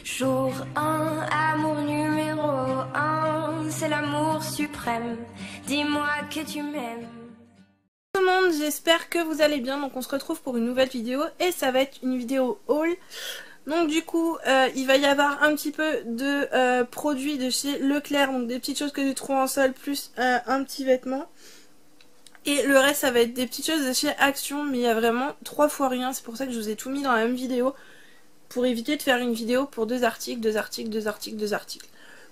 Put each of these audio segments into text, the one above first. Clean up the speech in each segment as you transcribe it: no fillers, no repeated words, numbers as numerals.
Jour 1, amour numéro 1, c'est l'amour suprême. Dis-moi que tu m'aimes. Tout le monde, j'espère que vous allez bien. Donc on se retrouve pour une nouvelle vidéo et ça va être une vidéo haul. Donc du coup il va y avoir un petit peu de produits de chez Leclerc, donc des petites choses que j'ai trouvées en solde plus un petit vêtement. Et le reste ça va être des petites choses de chez Action, mais il y a vraiment 3 fois rien. C'est pour ça que je vous ai tout mis dans la même vidéo, pour éviter de faire une vidéo pour deux articles.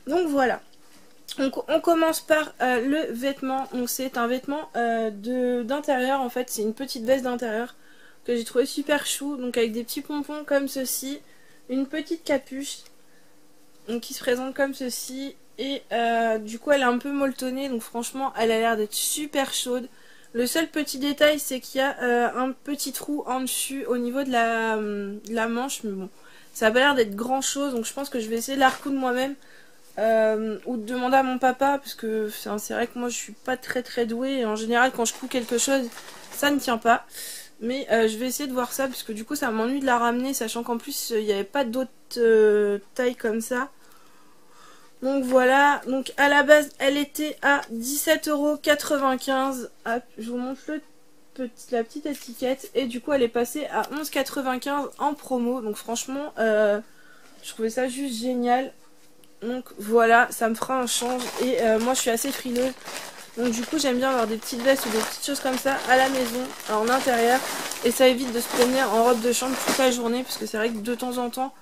Donc voilà. Donc on commence par le vêtement. Donc c'est un vêtement d'intérieur en fait. C'est une petite veste d'intérieur que j'ai trouvé super chou. Donc avec des petits pompons comme ceci. Une petite capuche. Donc qui se présente comme ceci. Et du coup elle est un peu molletonnée. Donc franchement elle a l'air d'être super chaude. Le seul petit détail c'est qu'il y a un petit trou en dessus au niveau de la manche. Mais bon, ça a pas l'air d'être grand chose. Donc je pense que je vais essayer de la recoudre moi-même. Ou de demander à mon papa, parce que c'est vrai que moi je suis pas très douée et en général quand je couds quelque chose ça ne tient pas, mais je vais essayer de voir ça parce que du coup ça m'ennuie de la ramener, sachant qu'en plus il n'y avait pas d'autres tailles comme ça. Donc voilà, donc à la base elle était à 17,95 €. Je vous montre la petite étiquette, et du coup elle est passée à 11,95 € en promo. Donc franchement je trouvais ça juste génial. Donc voilà, ça me fera un change et moi je suis assez frileuse. Donc du coup j'aime bien avoir des petites vestes ou des petites choses comme ça à la maison, en intérieur. Et ça évite de se promener en robe de chambre toute la journée. Parce que c'est vrai que de temps en temps,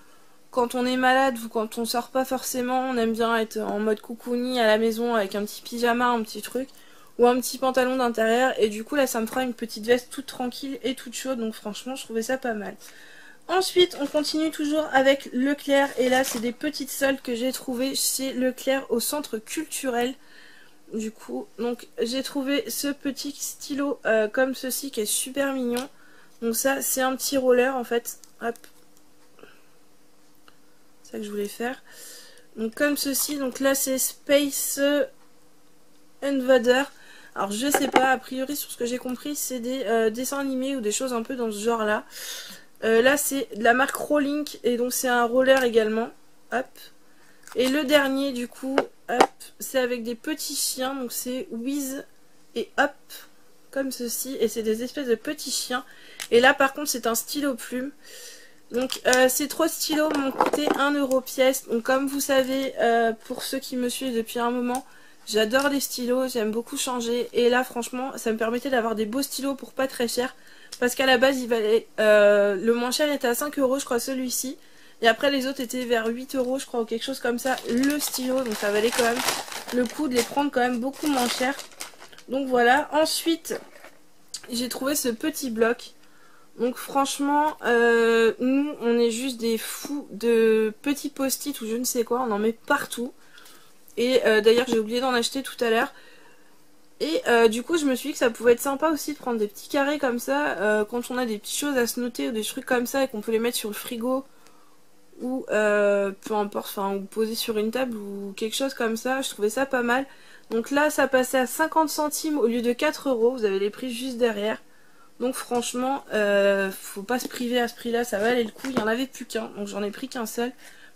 quand on est malade ou quand on sort pas forcément, on aime bien être en mode coucouni à la maison avec un petit pyjama, un petit truc. Ou un petit pantalon d'intérieur. Et du coup là ça me fera une petite veste toute tranquille et toute chaude. Donc franchement je trouvais ça pas mal. Ensuite, on continue toujours avec Leclerc. Et là, c'est des petites soldes que j'ai trouvées chez Leclerc au centre culturel. Du coup, donc j'ai trouvé ce petit stylo comme ceci qui est super mignon. Donc ça, c'est un petit roller en fait. Hop. C'est ça que je voulais faire. Donc comme ceci. Donc là, c'est Space Invader. Alors je sais pas, a priori sur ce que j'ai compris, c'est des dessins animés ou des choses un peu dans ce genre là. Là c'est de la marque Rolink et donc c'est un roller également. Hop. Et le dernier du coup, hop, c'est avec des petits chiens. Donc c'est Wiz et Hop, comme ceci. Et c'est des espèces de petits chiens. Et là par contre c'est un stylo plume. Donc ces 3 stylos m'ont coûté 1 € pièce. Donc comme vous savez, pour ceux qui me suivent depuis un moment, j'adore les stylos, j'aime beaucoup changer. Et là franchement ça me permettait d'avoir des beaux stylos pour pas très cher. Parce qu'à la base il valait le moins cher était à 5 € je crois, celui-ci. Et après les autres étaient vers 8 € je crois, ou quelque chose comme ça, le stylo. Donc ça valait quand même le coup de les prendre quand même beaucoup moins cher. Donc voilà. Ensuite j'ai trouvé ce petit bloc. Donc franchement nous on est juste des fous de petits post-it ou je ne sais quoi. On en met partout. Et d'ailleurs j'ai oublié d'en acheter tout à l'heure. Et du coup je me suis dit que ça pouvait être sympa aussi de prendre des petits carrés comme ça quand on a des petites choses à se noter ou des trucs comme ça et qu'on peut les mettre sur le frigo ou peu importe, enfin, ou poser sur une table ou quelque chose comme ça. Je trouvais ça pas mal. Donc là ça passait à 50 centimes au lieu de 4 €. Vous avez les prix juste derrière. Donc franchement faut pas se priver à ce prix là, ça valait le coup. Il n'y en avait plus qu'un, donc j'en ai pris qu'un seul.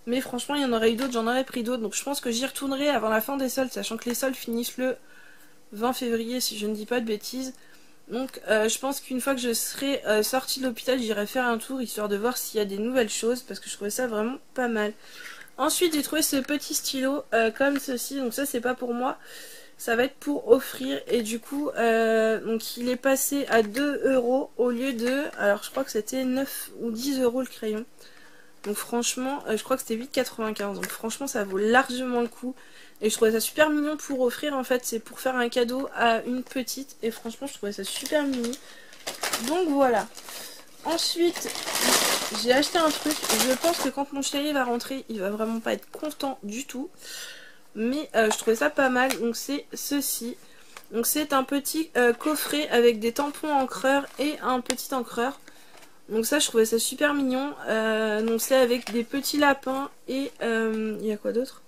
Mais franchement il y en aurait eu d'autres, j'en aurais pris d'autres. Donc je pense que j'y retournerai avant la fin des soldes, sachant que les soldes finissent le 20 février si je ne dis pas de bêtises. Donc je pense qu'une fois que je serai sortie de l'hôpital, j'irai faire un tour histoire de voir s'il y a des nouvelles choses, parce que je trouvais ça vraiment pas mal. Ensuite j'ai trouvé ce petit stylo comme ceci. Donc ça c'est pas pour moi, ça va être pour offrir. Et du coup donc il est passé à 2 € au lieu de, alors je crois que c'était 9 ou 10 € le crayon. Donc franchement je crois que c'était 8,95 €. Donc franchement ça vaut largement le coup. Et je trouvais ça super mignon pour offrir en fait. C'est pour faire un cadeau à une petite. Et franchement je trouvais ça super mignon. Donc voilà. Ensuite j'ai acheté un truc. Je pense que quand mon chéri va rentrer il va vraiment pas être content du tout. Mais je trouvais ça pas mal. Donc c'est ceci. Donc c'est un petit coffret avec des tampons encreurs et un petit encreur. Donc ça je trouvais ça super mignon. Donc c'est avec des petits lapins et il y a quoi d'autre?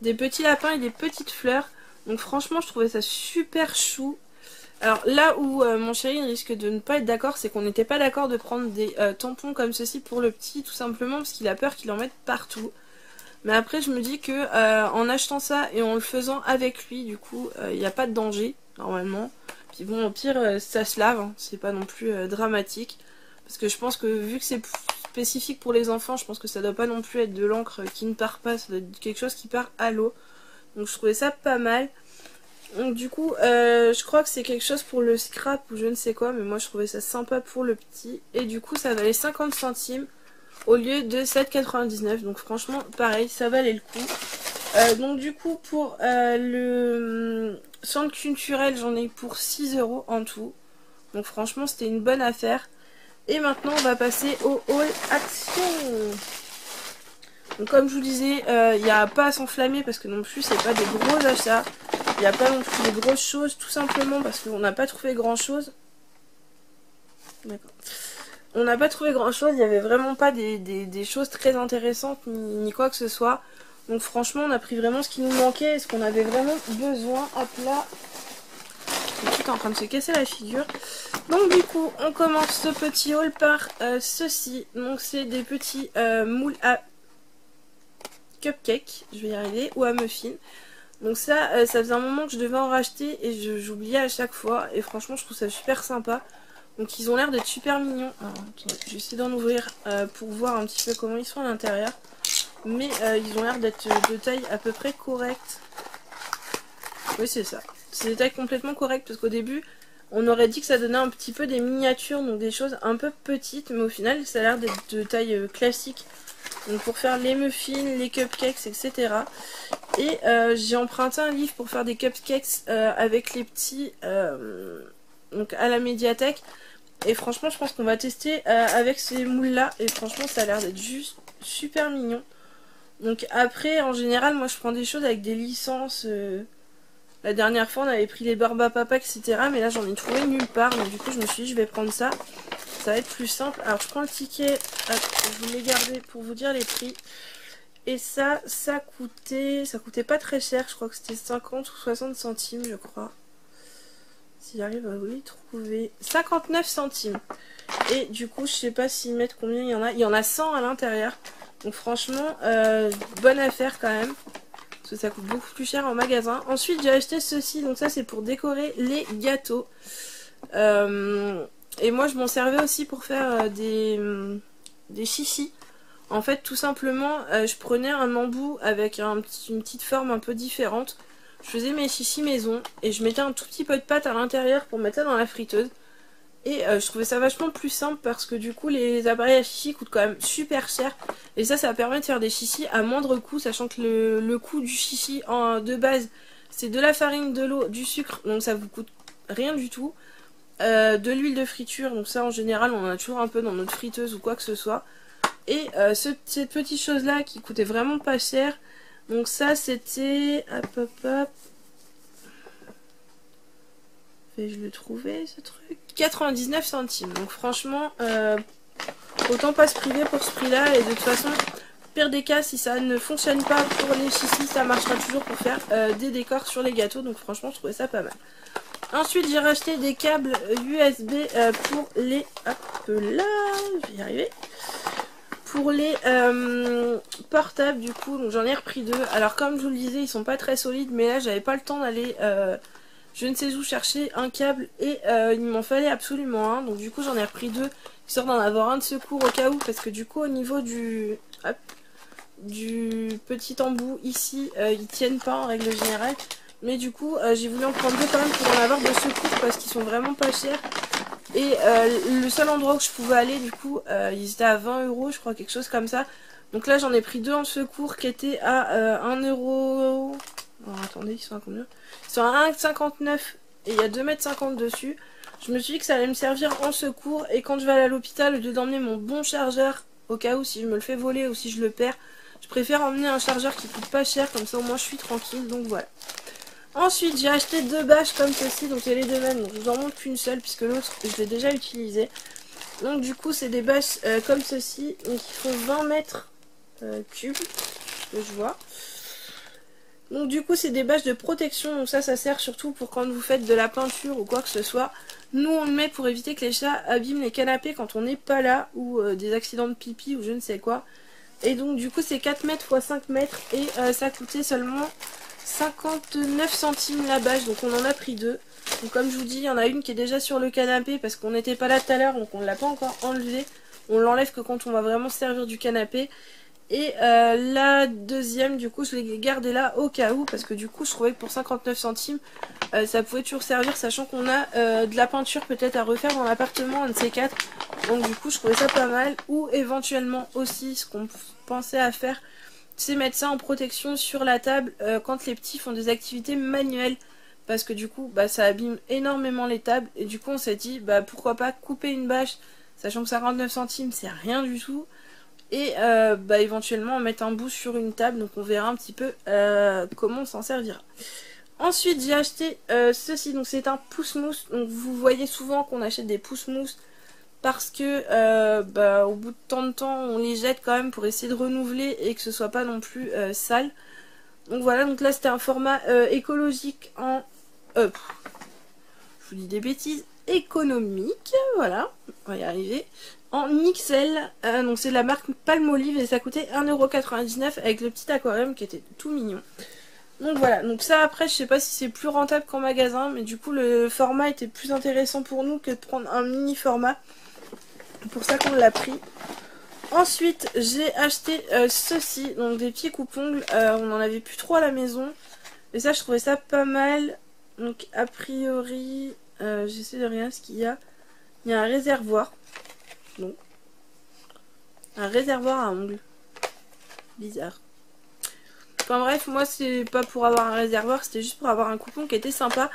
Des petits lapins et des petites fleurs. Donc franchement je trouvais ça super chou. Alors là où mon chéri risque de ne pas être d'accord, c'est qu'on n'était pas d'accord de prendre des tampons comme ceci pour le petit, tout simplement parce qu'il a peur qu'il en mette partout. Mais après je me dis que en achetant ça et en le faisant avec lui, du coup, il n'y a pas de danger, normalement. Puis bon, au pire, ça se lave, hein, c'est pas non plus dramatique. Parce que je pense que vu que c'est spécifique pour les enfants, je pense que ça doit pas non plus être de l'encre qui ne part pas, ça doit être quelque chose qui part à l'eau. Donc je trouvais ça pas mal. Donc du coup, je crois que c'est quelque chose pour le scrap ou je ne sais quoi, mais moi je trouvais ça sympa pour le petit. Et du coup, ça valait 50 centimes au lieu de 7,99. Donc franchement, pareil, ça valait le coup. Donc du coup, pour le centre culturel, j'en ai pour 6 € en tout. Donc franchement, c'était une bonne affaire. Et maintenant, on va passer au haul action. Donc comme je vous disais, il n'y a pas à s'enflammer parce que non plus, c'est pas des gros achats. Il n'y a pas non plus de grosses choses, tout simplement parce qu'on n'a pas trouvé grand chose. D'accord. On n'a pas trouvé grand chose, il n'y avait vraiment pas des choses très intéressantes ni quoi que ce soit. Donc franchement, on a pris vraiment ce qui nous manquait et ce qu'on avait vraiment besoin. Hop là. Le petit est en train de se casser la figure. Donc du coup, on commence ce petit haul par ceci. Donc c'est des petits moules à cupcake, je vais y arriver, ou à muffins. Donc ça, ça faisait un moment que je devais en racheter et j'oubliais à chaque fois. Et franchement, je trouve ça super sympa. Donc ils ont l'air d'être super mignons. Alors, attendez, je vais essayer d'en ouvrir pour voir un petit peu comment ils sont à l'intérieur. Mais ils ont l'air d'être de taille à peu près correcte. Oui, c'est ça. C'est des tailles complètement correctes parce qu'au début, on aurait dit que ça donnait un petit peu des miniatures, donc des choses un peu petites. Mais au final, ça a l'air d'être de taille classique. Donc pour faire les muffins, les cupcakes, etc. Et j'ai emprunté un livre pour faire des cupcakes avec les petits donc à la médiathèque. Et franchement, je pense qu'on va tester avec ces moules là. Et franchement, ça a l'air d'être juste super mignon. Donc après, en général, moi je prends des choses avec des licences. La dernière fois, on avait pris les Barbapapa, etc. Mais là, j'en ai trouvé nulle part. Donc du coup, je me suis dit, je vais prendre ça. Ça va être plus simple. Alors, je prends le ticket. Hop, je vous l'ai gardé pour vous dire les prix. Et ça coûtait pas très cher. Je crois que c'était 50 ou 60 centimes, je crois. Si j'arrive à vous les trouver. 59 centimes. Et du coup, je sais pas s'ils mettent combien il y en a. Il y en a 100 à l'intérieur. Donc franchement, bonne affaire quand même. Parce que ça coûte beaucoup plus cher en magasin. Ensuite, j'ai acheté ceci. Donc ça, c'est pour décorer les gâteaux. Et moi, je m'en servais aussi pour faire des chichis. En fait, tout simplement, je prenais un embout avec une petite forme un peu différente. Je faisais mes chichis maison et je mettais un tout petit peu de pâte à l'intérieur pour mettre ça dans la friteuse. Et je trouvais ça vachement plus simple parce que du coup les appareils à chichis coûtent quand même super cher. Et ça permet de faire des chichis à moindre coût, sachant que le coût du chichi de base c'est de la farine, de l'eau, du sucre, donc ça vous coûte rien du tout. De l'huile de friture, donc ça en général on en a toujours un peu dans notre friteuse ou quoi que ce soit. Et cette petite chose là qui coûtait vraiment pas cher. Donc ça c'était... Hop hop hop. Vais-je le trouver ce truc? 99 centimes. Donc franchement, autant pas se priver pour ce prix là. Et de toute façon, pire des cas, si ça ne fonctionne pas pour les chichis, ça marchera toujours pour faire des décors sur les gâteaux. Donc franchement, je trouvais ça pas mal. Ensuite, j'ai racheté des câbles USB pour les... Hop là, je vais y arriver. Pour les portables du coup, donc j'en ai repris deux. Alors comme je vous le disais, ils sont pas très solides, mais là j'avais pas le temps d'aller je ne sais où chercher un câble et il m'en fallait absolument un. Donc du coup j'en ai repris deux, histoire d'en avoir un de secours au cas où, parce que du coup au niveau du petit embout ici, ils tiennent pas en règle générale. Mais du coup j'ai voulu en prendre deux quand même pour en avoir de secours parce qu'ils sont vraiment pas chers. Et le seul endroit où je pouvais aller, du coup, ils étaient à 20 €, je crois, quelque chose comme ça. Donc là, j'en ai pris deux en secours qui étaient à 1 €. Oh, attendez, ils sont à combien? Ils sont à 1,59 € et il y a 2,50 m dessus. Je me suis dit que ça allait me servir en secours. Et quand je vais aller à l'hôpital, au lieu d'emmener mon bon chargeur, au cas où si je me le fais voler ou si je le perds, je préfère emmener un chargeur qui coûte pas cher. Comme ça, au moins, je suis tranquille. Donc voilà. Ensuite, j'ai acheté deux bâches comme ceci, donc il y a les deux mêmes, donc je vous en montre qu'une seule puisque l'autre je l'ai déjà utilisée. Donc du coup, c'est des bâches comme ceci, donc ils font 20 mètres cubes, que je vois. Donc du coup c'est des bâches de protection, donc ça sert surtout pour quand vous faites de la peinture ou quoi que ce soit. Nous on le met pour éviter que les chats abîment les canapés quand on n'est pas là, ou des accidents de pipi ou je ne sais quoi. Et donc du coup c'est 4 mètres x 5 mètres et ça coûtait seulement 59 centimes la bâche, donc on en a pris deux. Donc comme je vous dis, il y en a une qui est déjà sur le canapé parce qu'on n'était pas là tout à l'heure, donc on ne l'a pas encore enlevée. On l'enlève que quand on va vraiment se servir du canapé. Et la deuxième, du coup, je l'ai gardée là au cas où, parce que du coup, je trouvais que pour 59 centimes, ça pouvait toujours servir, sachant qu'on a de la peinture peut-être à refaire dans l'appartement, un de ces quatre. Donc du coup, je trouvais ça pas mal. Ou éventuellement aussi, ce qu'on pensait à faire, c'est mettre ça en protection sur la table quand les petits font des activités manuelles. Parce que du coup, bah, ça abîme énormément les tables. Et du coup, on s'est dit, bah, pourquoi pas couper une bâche, sachant que 59 centimes, c'est rien du tout. Et bah, éventuellement mettre un bout sur une table, donc on verra un petit peu comment on s'en servira. Ensuite j'ai acheté ceci, donc c'est un pouce-mousse. Donc vous voyez souvent qu'on achète des pouce-mousse parce que bah, au bout de tant de temps on les jette quand même pour essayer de renouveler et que ce soit pas non plus sale. Donc voilà, donc là c'était un format écologique en... je vous dis des bêtises, économique, voilà, on va y arriver. En XL, donc c'est de la marque Palmolive et ça coûtait 1,99€ avec le petit aquarium qui était tout mignon. Donc voilà, donc ça après je sais pas si c'est plus rentable qu'en magasin, mais du coup le format était plus intéressant pour nous que de prendre un mini format. C'est pour ça qu'on l'a pris. Ensuite j'ai acheté ceci, donc des petits coupe-ongles, on en avait plus trop à la maison. Et ça je trouvais ça pas mal. Donc a priori, j'essaie de regarder ce qu'il y a. Il y a un réservoir. Non. Un réservoir à ongles. Bizarre. Enfin bref, moi c'est pas pour avoir un réservoir, c'était juste pour avoir un coupon qui était sympa.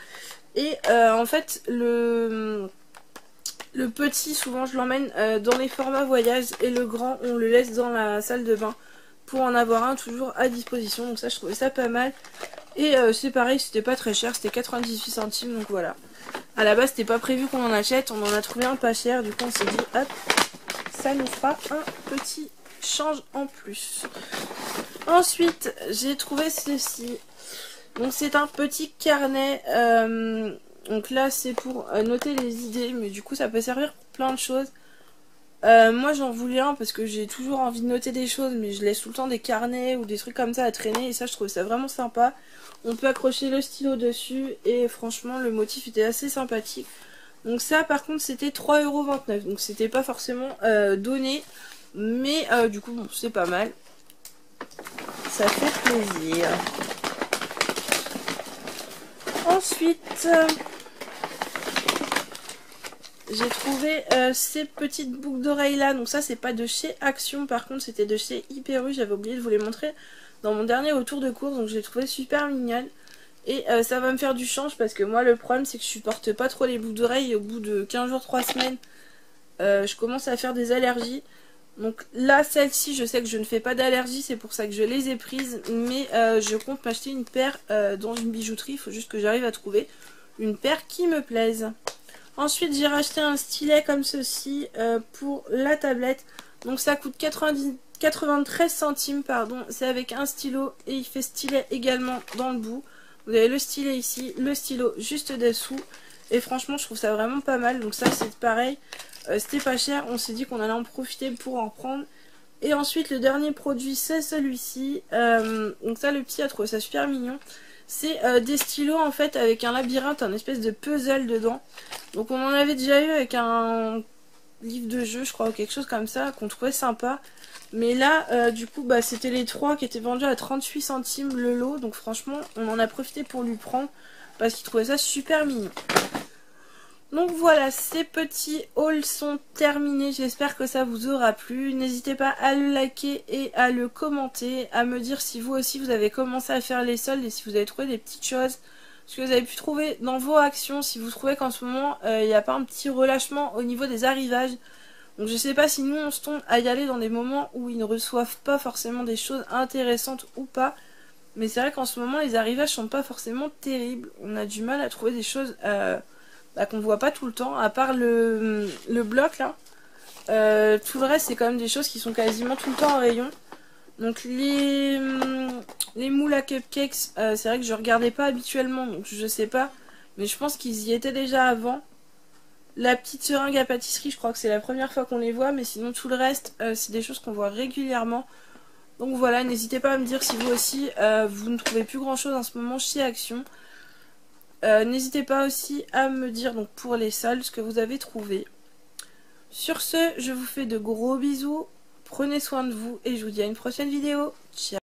Et en fait, le petit, souvent je l'emmène dans les formats voyage. Et le grand, on le laisse dans la salle de bain. Pour en avoir un toujours à disposition. Donc ça, je trouvais ça pas mal. Et c'est pareil, c'était pas très cher, c'était 98 centimes. Donc voilà. À la base, c'était pas prévu qu'on en achète. On en a trouvé un pas cher. Du coup, on s'est dit, hop, ça nous fera un petit change en plus. Ensuite, j'ai trouvé ceci. Donc c'est un petit carnet. Donc là, c'est pour noter les idées. Mais du coup, ça peut servir pour plein de choses. Moi, j'en voulais un parce que j'ai toujours envie de noter des choses. Mais je laisse tout le temps des carnets ou des trucs comme ça à traîner. Et ça, je trouve ça vraiment sympa. On peut accrocher le stylo dessus. Et franchement, le motif était assez sympathique. Donc ça par contre c'était 3,29€, donc c'était pas forcément donné, mais du coup bon, c'est pas mal, ça fait plaisir. Ensuite j'ai trouvé ces petites boucles d'oreilles là, donc ça c'est pas de chez Action, par contre c'était de chez Hyper U, j'avais oublié de vous les montrer dans mon dernier retour de course, donc je les trouvais super mignonnes. Et ça va me faire du change parce que moi le problème c'est que je supporte pas trop les boucles d'oreilles et au bout de 15 jours, 3 semaines je commence à faire des allergies. Donc là celle-ci je sais que je ne fais pas d'allergie, c'est pour ça que je les ai prises. Mais je compte m'acheter une paire dans une bijouterie, il faut juste que j'arrive à trouver une paire qui me plaise. Ensuite j'ai racheté un stylet comme ceci pour la tablette. Donc ça coûte 93 centimes pardon, c'est avec un stylo et il fait stylet également dans le bout. Vous avez le stylet ici, le stylo juste dessous. Et franchement, je trouve ça vraiment pas mal. Donc ça, c'est pareil. C'était pas cher. On s'est dit qu'on allait en profiter pour en prendre. Et ensuite, le dernier produit, c'est celui-ci. Donc ça, le petit a trouvé ça super mignon. C'est des stylos, en fait, avec un labyrinthe, un espèce de puzzle dedans. Donc on en avait déjà eu avec un livre de jeu, je crois, ou quelque chose comme ça, qu'on trouvait sympa. Mais là, du coup, bah, c'était les trois qui étaient vendus à 38 centimes le lot. Donc franchement, on en a profité pour lui prendre parce qu'il trouvait ça super mignon. Donc voilà, ces petits hauls sont terminés. J'espère que ça vous aura plu. N'hésitez pas à le liker et à le commenter. À me dire si vous aussi, vous avez commencé à faire les soldes et si vous avez trouvé des petites choses. Ce que vous avez pu trouver dans vos actions. Si vous trouvez qu'en ce moment, il n'y a pas un petit relâchement au niveau des arrivages. Donc je sais pas si nous on se tombe à y aller dans des moments où ils ne reçoivent pas forcément des choses intéressantes ou pas. Mais c'est vrai qu'en ce moment les arrivages sont pas forcément terribles. On a du mal à trouver des choses qu'on voit pas tout le temps. À part le bloc là. Tout le reste c'est quand même des choses qui sont quasiment tout le temps en rayon. Donc Les moules à cupcakes, c'est vrai que je regardais pas habituellement, donc je sais pas. Mais je pense qu'ils y étaient déjà avant. La petite seringue à pâtisserie, je crois que c'est la première fois qu'on les voit. Mais sinon tout le reste, c'est des choses qu'on voit régulièrement. Donc voilà, n'hésitez pas à me dire si vous aussi, vous ne trouvez plus grand chose en ce moment chez Action. N'hésitez pas aussi à me dire donc pour les soldes ce que vous avez trouvé. Sur ce, je vous fais de gros bisous. Prenez soin de vous et je vous dis à une prochaine vidéo. Ciao.